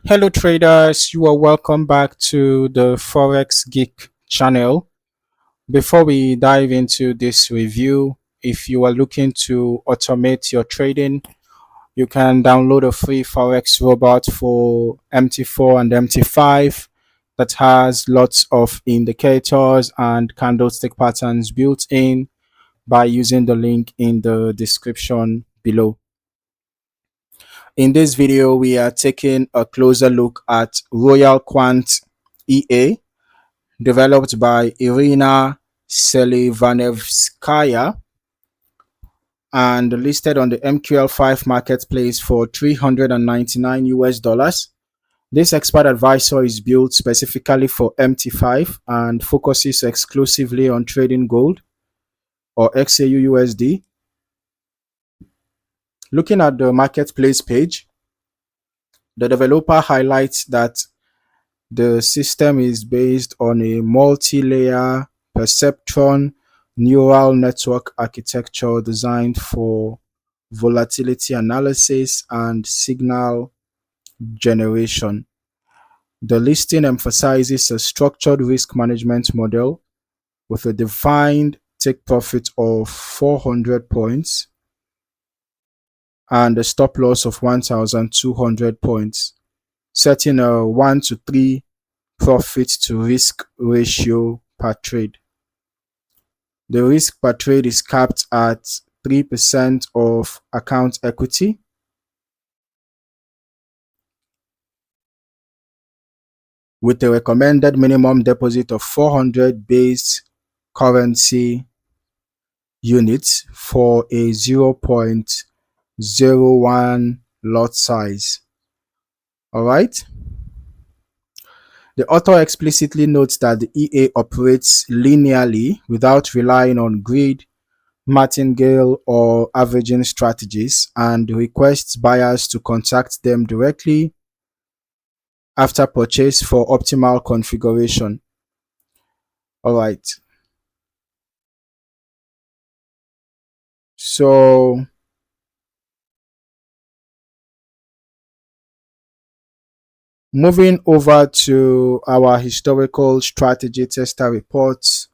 Hello traders, you are welcome back to the Forex Geek channel. Before we dive into this review, if you are looking to automate your trading, you can download a free Forex robot for MT4 and MT5 that has lots of indicators and candlestick patterns built in by using the link in the description below. In this video, we are taking a closer look at Royal Quant EA, developed by Irina Selivanevskaya and listed on the MQL5 Marketplace for $399. This expert advisor is built specifically for MT5 and focuses exclusively on trading gold or XAUUSD. Looking at the marketplace page, the developer highlights that the system is based on a multi-layer perceptron neural network architecture designed for volatility analysis and signal generation. The listing emphasizes a structured risk management model with a defined take profit of 400 points and a stop loss of 1,200 points, setting a 1-to-3 profit to risk ratio per trade. The risk per trade is capped at 3% of account equity. With a recommended minimum deposit of 400 base currency units for a 0.01 lot size. All right. The author explicitly notes that the EA operates linearly without relying on grid, martingale, or averaging strategies, and requests buyers to contact them directly after purchase for optimal configuration. All right. So moving over to our historical strategy tester reports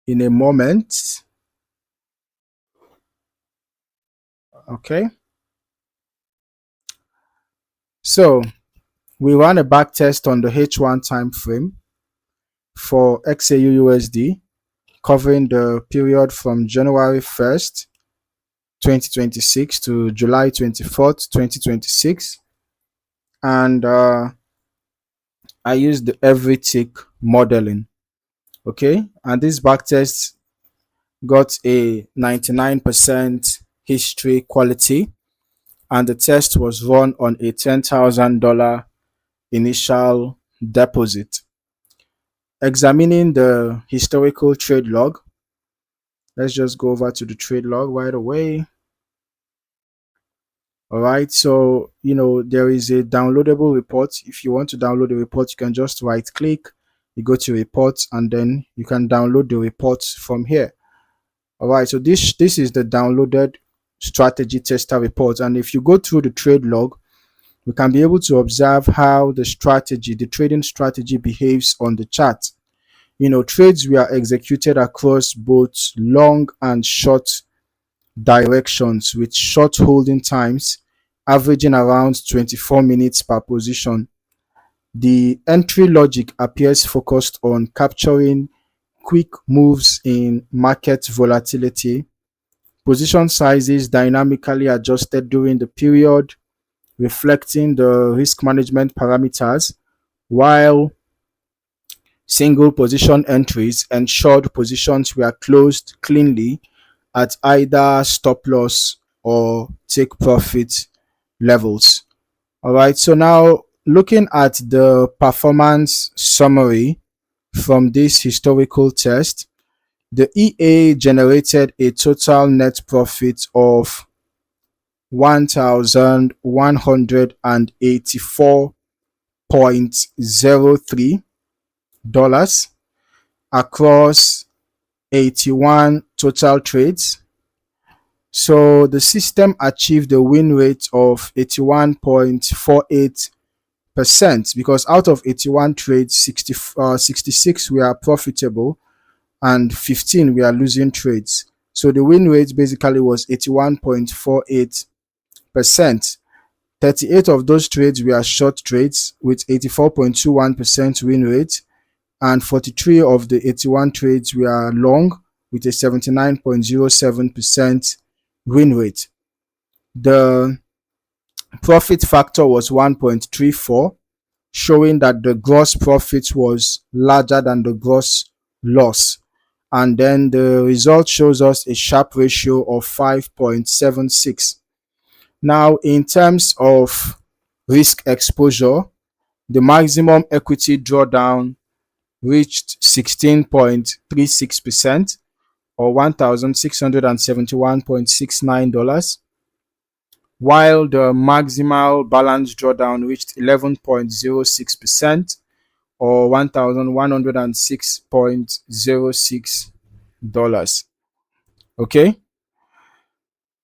in a moment. Okay. So we ran a back test on the H1 time frame for XAUUSD, covering the period from January 1st, 2026 to July 24th, 2026. And I used the every tick modeling. Okay. And this backtest got a 99% history quality. And the test was run on a $10,000 initial deposit. Examining the historical trade log, let's just go over to the trade log right away. All right, so there is a downloadable report. If you want to download the report, you can just right click, you go to reports, and then you can download the reports from here. All right, so this is the downloaded strategy tester report, and if you go through the trade log, we can be able to observe how the trading strategy behaves on the chart. Trades were executed across both long and short directions with short holding times averaging around 24 minutes per position. The entry logic appears focused on capturing quick moves in market volatility, position sizes dynamically adjusted during the period, reflecting the risk management parameters, while single position entries ensured positions were closed cleanly at either stop loss or take profit levels. All right, so now looking at the performance summary from this historical test, the EA generated a total net profit of $1,184.03 across 81 total trades. So the system achieved a win rate of 81.48%, because out of 81 trades, 66 were profitable and 15 were losing trades. So the win rate basically was 81.48%. 38 of those trades were short trades with 84.21% win rate, and 43 of the 81 trades were long with a 79.07% win rate. The profit factor was 1.34, showing that the gross profit was larger than the gross loss. And then the result shows us a Sharpe ratio of 5.76. Now, in terms of risk exposure, the maximum equity drawdown reached 16.36%, or $1,671.69, while the maximal balance drawdown reached 11.06%, or $1,106.06. Okay,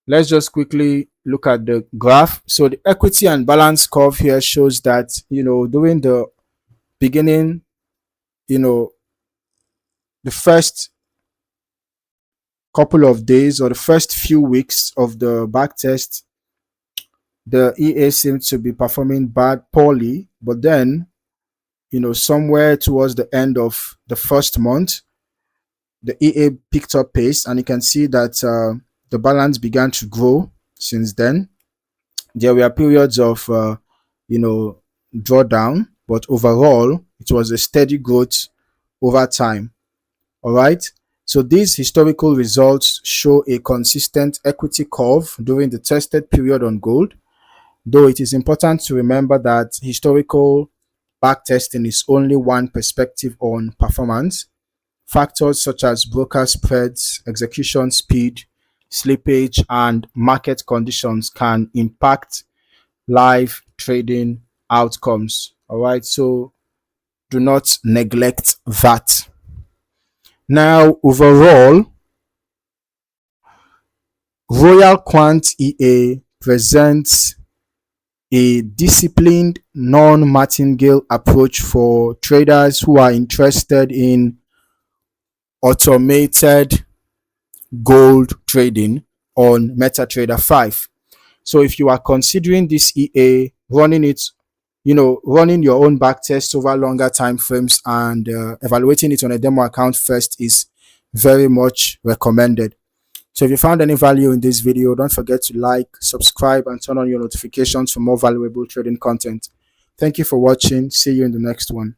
let's just quickly look at the graph. So the equity and balance curve here shows that, during the beginning, the first couple of days or the first few weeks of the backtest, the EA seemed to be performing poorly, but then, somewhere towards the end of the first month, the EA picked up pace, and you can see that the balance began to grow since then. There were periods of, drawdown, but overall, it was a steady growth over time. All right. So these historical results show a consistent equity curve during the tested period on gold, though it is important to remember that historical backtesting is only one perspective on performance. Factors such as broker spreads, execution speed, slippage, and market conditions can impact live trading outcomes. All right, so do not neglect that. Now, overall, Royal Quant EA presents a disciplined, non-martingale approach for traders who are interested in automated gold trading on MetaTrader 5. So if you are considering this EA, running your own backtest over longer time frames and evaluating it on a demo account first is very much recommended. So if you found any value in this video, don't forget to like, subscribe, and turn on your notifications for more valuable trading content. Thank you for watching. See you in the next one.